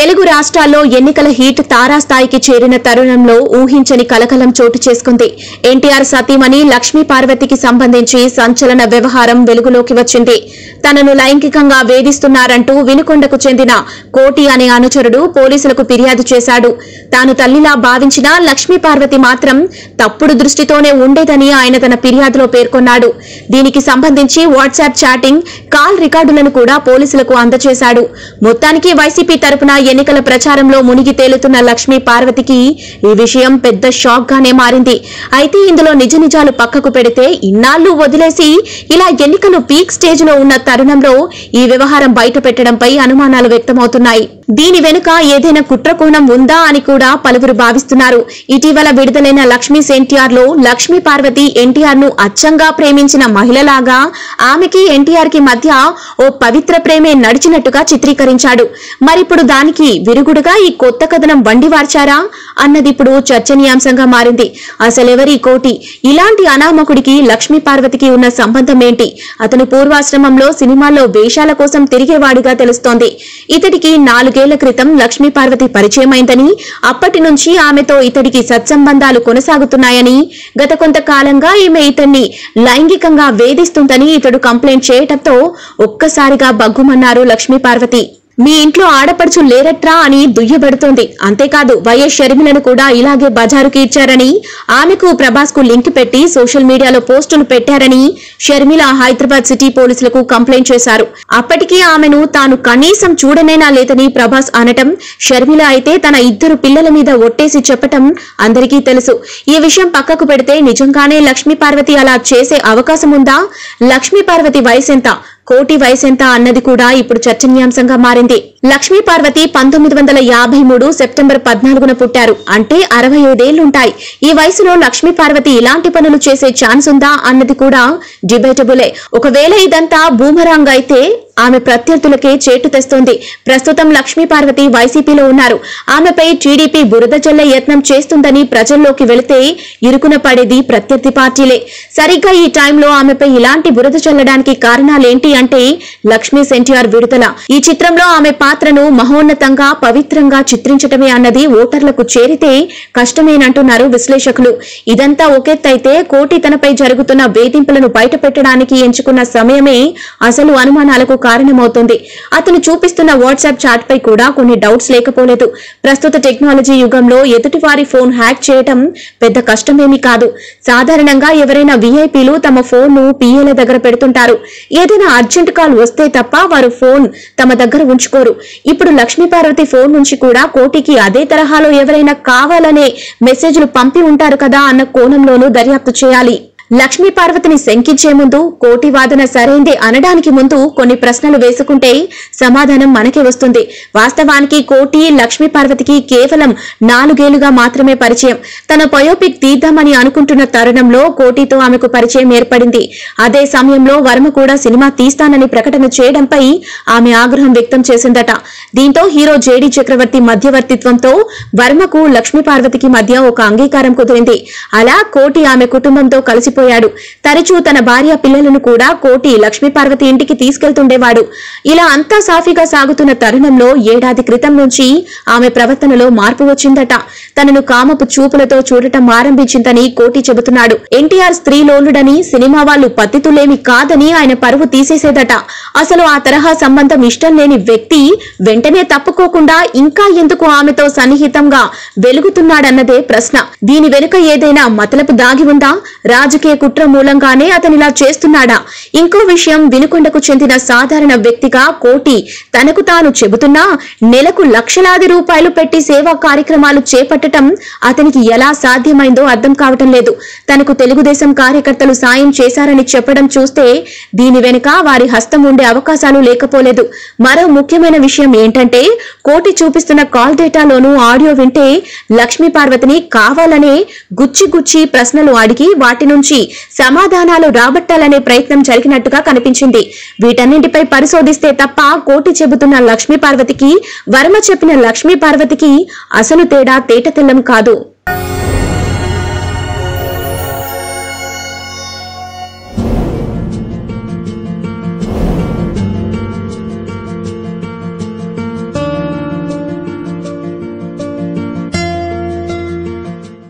తెలుగు రాష్ట్రాల్లో ఎన్నికల హీట్ తారాస్థాయికి చేరిన తరుణంలో ఊహించని కలకలం చోటు చేసుకుంది. ఎన్టీఆర్ సతీమణి లక్ష్మీ పార్వతికి సంబంధించి సంచలన వ్యవహారం వెలుగులోకి వచ్చింది. తనను లైంగికంగా వేధిస్తున్నారంటూ వినుకొండకు చెందిన కోటి అనే అనుచరుడు పోలీసులకు ఫిర్యాదు చేశాడు. తాను తల్లిలా భావించిన లక్ష్మీ పార్వతి మాత్రం తప్పుడు దృష్టితోనే ఉండేదని ఆయన తన ఫిర్యాదులో పేర్కొన్నాడు. దీనికి సంబంధించి వాట్సాప్ చాటింగ్, కాల్ రికార్డులను కూడా పోలీసులకు అందజేశాడు. మొత్తానికి వైసీపీ తరపున ఎన్నికల ప్రచారంలో మునిగి తేలుతున్న లక్ష్మీ పార్వతికి ఈ విషయం పెద్ద షాక్ గానే మారింది. అయితే ఇందులో నిజ నిజాలు పక్కకు పెడితే ఇన్నాళ్లు వదిలేసి ఇలా ఎన్నికలు పీక్ స్టేజ్ లో ఉన్న తరుణంలో ఈ వ్యవహారం బయట పెట్టడంపై అనుమానాలు వ్యక్తమవుతున్నాయి. దీని వెనుక ఏదైనా కుట్రకోణం ఉందా అని కూడా పలువురు భావిస్తున్నారు. ఇటీవల విడుదలైన లక్ష్మీ ఎన్టీఆర్ లో లక్ష్మీ పార్వతి ఎన్టీఆర్ ను అచ్చంగా ప్రేమించిన మహిళలాగా ఆమెకి ఎన్టీఆర్ కి మధ్య ఓ పవిత్ర ప్రేమే నడిచినట్టుగా చిత్రీకరించాడు. మరిప్పుడు దానికి విరుగుడుగా ఈ కొత్త కథనం వండివార్చారా అన్నది ఇప్పుడు చర్చనీయాంశంగా మారింది. అసలెవరి కోటి? ఇలాంటి అనామకుడికి లక్ష్మీ పార్వతికి ఉన్న సంబంధం ఏంటి? అతను పూర్వాశ్రమంలో సినిమాల్లో వేషాల కోసం తిరిగేవాడిగా తెలుస్తోంది. ఇతడికి 4 ఏళ్ల క్రితం లక్ష్మీ పార్వతి పరిచయమైందని, అప్పటి నుంచి ఆమెతో ఇతడికి సత్సంబంధాలు కొనసాగుతున్నాయని, గత కొంతకాలంగా ఈమె ఇతన్ని లైంగికంగా వేధిస్తుందని ఇతడు కంప్లైంట్ చేయటంతో ఒక్కసారిగా బగ్గుమన్నారు లక్ష్మీ పార్వతి. మీ ఇంట్లో ఆడపడుచు లేరట్రా అని దుయ్యబడుతోంది. అంతేకాదు వైఎస్ షర్మిలను కూడా ఇలాగే బజారుకి ఇచ్చారని, ఆమెకు ప్రభాస్ కు లింక్ పెట్టి సోషల్ మీడియాలో పోస్టులు పెట్టారని షర్మిల హైదరాబాద్ సిటీ పోలీసులకు కంప్లైంట్ చేశారు. అప్పటికీ ఆమెను తాను కనీసం చూడనైనా లేదని ప్రభాస్ అనటం, షర్మిల అయితే తన 2 పిల్లల మీద ఒట్టేసి చెప్పటం అందరికీ తెలుసు. ఈ విషయం పక్కకు పెడితే నిజంగానే లక్ష్మీ పార్వతి అలా చేసే అవకాశం ఉందా? లక్ష్మీ పార్వతి వయసెంత, కోటి వయసెంత అన్నది కూడా ఇప్పుడు చర్చనీయాంశంగా మారింది. లక్ష్మీ పార్వతి 1953 సెప్టెంబర్ 14న పుట్టారు. అంటే 65 ఏళ్లుంటాయి. ఈ వయసులో లక్ష్మీ పార్వతి ఇలాంటి పనులు చేసే ఛాన్స్ ఉందా అన్నది కూడా డిబేటబులే. ఒకవేళ ఇదంతా బూమరాంగ్ అయితే ఆమె ప్రత్యర్థులకే చేటు తెస్తోంది. ప్రస్తుతం లక్ష్మీ పార్వతి వైసీపీలో ఉన్నారు. ఆమెపై టీడీపీ బురద జల్లే యత్నం చేస్తుందని ప్రజల్లోకి వెళితే ఇరుకున పడేది ప్రత్యర్థి పార్టీలే. సరిగ్గా ఈ టైంలో ఆమెపై ఇలాంటి బురద చల్లడానికి కారణాలేంటి అంటే లక్ష్మీ ఎన్టీఆర్ విడుదల. ఈ చిత్రంలో ఆమె పాత్రను మహోన్నతంగా, పవిత్రంగా చిత్రించటమే అన్నది ఓటర్లకు చేరితే కష్టమేనంటున్నారు విశ్లేషకులు. ఇదంతా ఒకెత్తైతే కోటి తనపై జరుగుతున్న వేధింపులను బయటపెట్టడానికి ఎంచుకున్న సమయమే అసలు అనుమానాలకు కారణమవుతుంది. అతను చూపిస్తున్న వాట్సాప్ చాట్ పై కూడా కొన్ని డౌట్స్ లేకపోలేదు. ప్రస్తుత టెక్నాలజీ యుగంలో ఎదుటివారి ఫోన్ హ్యాక్ చేయటం పెద్ద కష్టమేమీ కాదు. సాధారణంగా ఎవరైనా వీఐపీలు తమ ఫోన్ ను పిఏల దగ్గర పెడుతుంటారు. ఏదైనా అర్జెంట్ కాల్ వస్తే తప్ప వారు ఫోన్ తమ దగ్గర ఉంచుకోరు. ఇప్పుడు లక్ష్మీ పార్వతి ఫోన్ నుంచి కూడా కోటికి అదే తరహాలో ఎవరైనా కావాలనే మెసేజ్లు పంపి ఉంటారు కదా అన్న కోణంలోనూ దర్యాప్తు చేయాలి. లక్ష్మీ పార్వతిని శంకించే ముందు, కోటి వాదన సరైందే అనడానికి ముందు కొన్ని ప్రశ్నలు వేసుకుంటే సమాధానం మనకే వస్తుంది. వాస్తవానికి కోటి లక్ష్మీ పార్వతికి కేవలం 4 ఏళ్లుగా మాత్రమే పరిచయం. తన బయోపిక్ తీద్దామని అనుకుంటున్న తరుణంలో కోటితో ఆమెకు పరిచయం ఏర్పడింది. అదే సమయంలో వర్మ కూడా సినిమా తీస్తానని ప్రకటన చేయడంపై ఆమె ఆగ్రహం వ్యక్తం చేసిందట. దీంతో హీరో జేడీ చక్రవర్తి మధ్యవర్తిత్వంతో వర్మకు లక్ష్మీ పార్వతికి మధ్య ఒక అంగీకారం కుదిరింది. అలా కోటి ఆమె కుటుంబంతో కలిసిపోయాడు. తరచూ తన భార్య పిల్లలను కూడా కోటి లక్ష్మీ పార్వతి ఇంటికి తీసుకెళ్తుండేవాడు. ఇలా అంతా సాఫీగా సాగుతున్న తరుణంలో ఏడాది క్రితం నుంచి ఆమె ప్రవర్తనలో మార్పు వచ్చిందట. తనను కామపు చూపులతో చూడటం ఆరంభించిందని కోటి చెబుతున్నాడు. ఎన్టీఆర్ స్త్రీలోలుడని, సినిమా వాళ్లు పతితులేమి కాదని ఆయన పరువు తీసేసేదట. అసలు ఆ తరహా సంబంధం ఇష్టం లేని వ్యక్తి వెంటనే తప్పుకోకుండా ఇంకా ఎందుకు ఆమెతో సన్నిహితంగా వెలుగుతున్నాడన్నదే ప్రశ్న. దీని వెనుక ఏదైనా మతలపు దాగి ఉందా? రాజకీయ కుట్ర మూలంగానే అతనిలా చేస్తున్నాడా? ఇంకో విషయం, వినుకొండకు చెందిన సాధారణ వ్యక్తిగా కోటి తనకు తాను చెబుతున్నా నెలకు లక్షలాది రూపాయలు పెట్టి సేవా కార్యక్రమాలు చేపట్టడం అతనికి ఎలా సాధ్యమైందో అర్థం కావటం లేదు. తనకు తెలుగుదేశం కార్యకర్తలు సాయం చేశారని చెప్పడం చూస్తే దీని వెనుక వారి హస్తం ఉండే అవకాశాలు లేకపోలేదు. మరో ముఖ్యమైన విషయం ఏంటంటే, కోటి చూపిస్తున్న కాల్ డేటాలోనూ ఆడియో వింటే లక్ష్మీ పార్వతిని కావాలనే గుచ్చి ప్రశ్నలు అడిగి వాటి నుంచి సమాధానాలు రాబట్టాలనే ప్రయత్నం జరిగినట్టుగా కనిపించింది. వీటన్నింటిపై పరిశోధిస్తే తప్ప కోటి చెబుతున్న లక్ష్మీ పార్వతికి, వర్మ చెప్పిన లక్ష్మీ పార్వతికి అసలు తేడా తేటతెల్లం కాదు.